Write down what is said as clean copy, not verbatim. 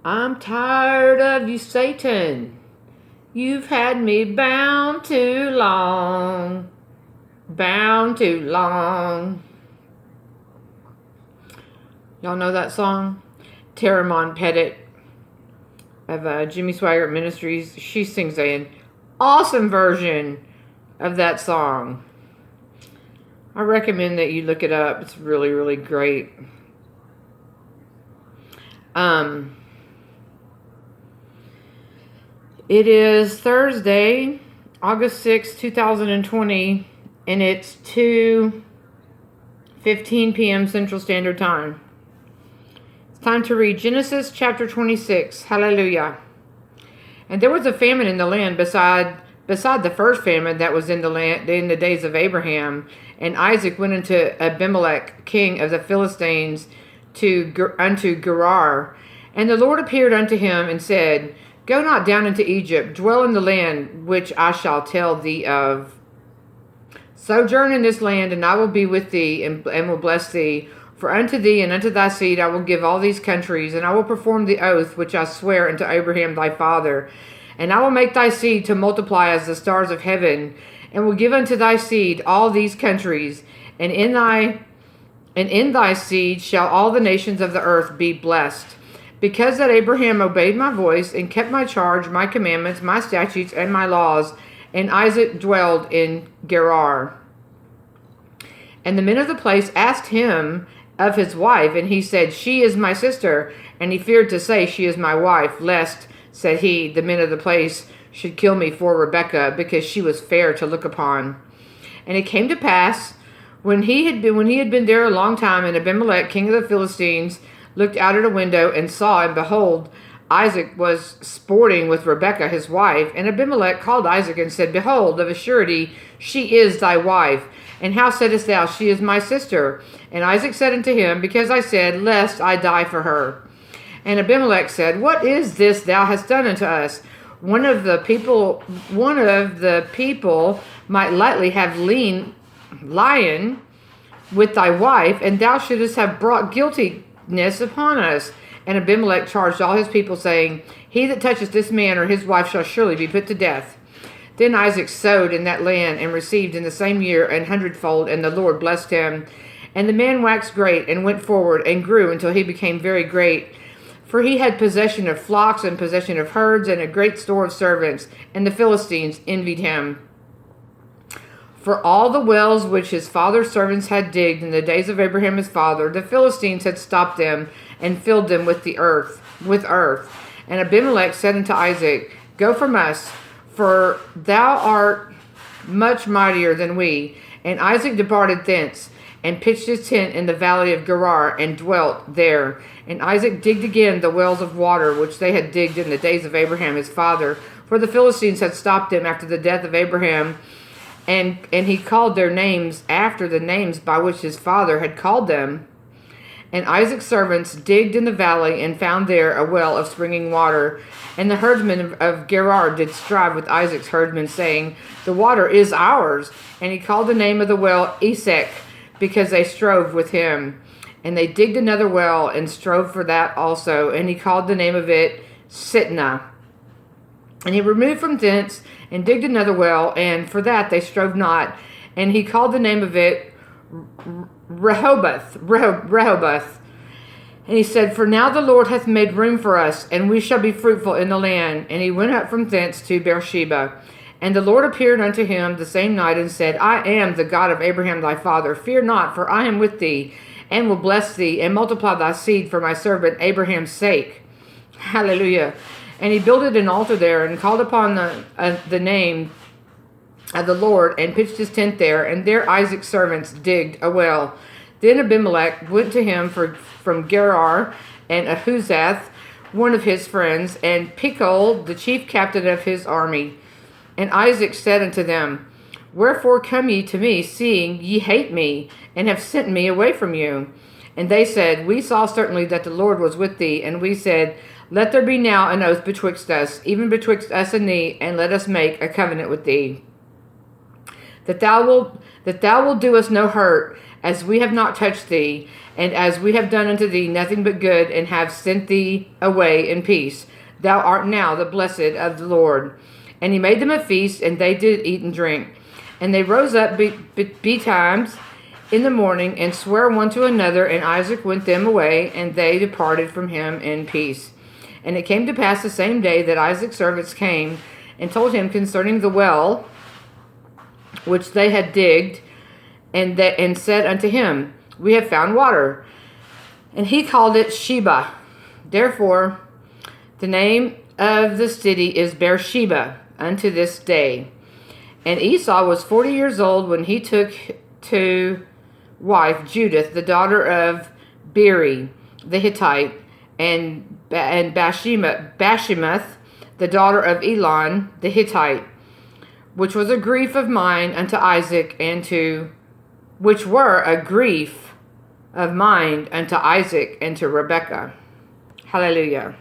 I'm tired of you, Satan. You've had me bound too long. Bound too long. Y'all know that song? Terramon Pettit of Jimmy Swaggart Ministries. She sings an awesome version of that song. I recommend that you look it up. It's really, really great. It is Thursday, August 6, 2020, and it's 2:15 p.m. Central Standard Time. It's time to read Genesis chapter 26. Hallelujah. And there was a famine in the land beside the first famine that was in the land in the days of Abraham. And Isaac went into Abimelech, king of the Philistines, unto Gerar. And the Lord appeared unto him and said, Go not down into Egypt, dwell in the land which I shall tell thee of. Sojourn in this land, and I will be with thee, and will bless thee. For unto thee and unto thy seed I will give all these countries, and I will perform the oath which I swear unto Abraham thy father. And I will make thy seed to multiply as the stars of heaven, and will give unto thy seed all these countries, and in thy seed shall all the nations of the earth be blessed. Because that Abraham obeyed my voice, and kept my charge, my commandments, my statutes, and my laws, and Isaac dwelled in Gerar. And the men of the place asked him of his wife, and he said, She is my sister. And he feared to say, She is my wife, lest, said he, the men of the place should kill me for Rebekah, because she was fair to look upon. And it came to pass, when he had been there a long time, and Abimelech, king of the Philistines, looked out at a window and saw, and behold, Isaac was sporting with Rebekah his wife. And Abimelech called Isaac and said, Behold, of a surety she is thy wife. And how saidst thou, She is my sister? And Isaac said unto him, Because I said, Lest I die for her. And Abimelech said, What is this thou hast done unto us? One of the people might lightly have lion with thy wife, and thou shouldest have brought guiltiness upon us. And Abimelech charged all his people, saying, He that toucheth this man or his wife shall surely be put to death. Then Isaac sowed in that land, and received in the same year 100-fold, and the Lord blessed him. And the man waxed great, and went forward, and grew until he became very great. For he had possession of flocks, and possession of herds, and a great store of servants, and the Philistines envied him. For all the wells which his father's servants had digged in the days of Abraham his father, the Philistines had stopped them, and filled them with earth. And Abimelech said unto Isaac, Go from us, for thou art much mightier than we. And Isaac departed thence, and pitched his tent in the valley of Gerar, and dwelt there. And Isaac digged again the wells of water, which they had digged in the days of Abraham his father, for the Philistines had stopped them after the death of Abraham. And he called their names after the names by which his father had called them. And Isaac's servants digged in the valley, and found there a well of springing water. And the herdsmen of Gerar did strive with Isaac's herdsmen, saying, The water is ours. And he called the name of the well Esek, because they strove with him. And they digged another well, and strove for that also. And he called the name of it Sitnah. And he removed from thence, and digged another well, and for that they strove not. And he called the name of it Rehoboth. And he said, For now the Lord hath made room for us, and we shall be fruitful in the land. And he went up from thence to Beersheba. And the Lord appeared unto him the same night, and said, I am the God of Abraham thy father. Fear not, for I am with thee, and will bless thee, and multiply thy seed for my servant Abraham's sake. Hallelujah. And he builded an altar there, and called upon the name of the Lord, and pitched his tent there. And there Isaac's servants digged a well. Then Abimelech went to him from Gerar, and Ahuzath, one of his friends, and Pichol, the chief captain of his army. And Isaac said unto them, Wherefore come ye to me, seeing ye hate me, and have sent me away from you? And they said, We saw certainly that the Lord was with thee. And we said, Let there be now an oath betwixt us, even betwixt us and thee, and let us make a covenant with thee, that thou wilt do us no hurt, as we have not touched thee, and as we have done unto thee nothing but good, and have sent thee away in peace. Thou art now the blessed of the Lord. And he made them a feast, and they did eat and drink. And they rose up betimes in the morning, and sware one to another, and Isaac went them away, and they departed from him in peace. And it came to pass the same day that Isaac's servants came, and told him concerning the well which they had digged, and said unto him, We have found water. And he called it Sheba. Therefore the name of the city is Beersheba unto this day. And Esau was 40 years old when he took to wife Judith, the daughter of Beeri the Hittite, and Bashemath, the daughter of Elon the Hittite, which was a grief of mine unto Isaac, which were a grief of mine unto Isaac and to Rebekah. Hallelujah.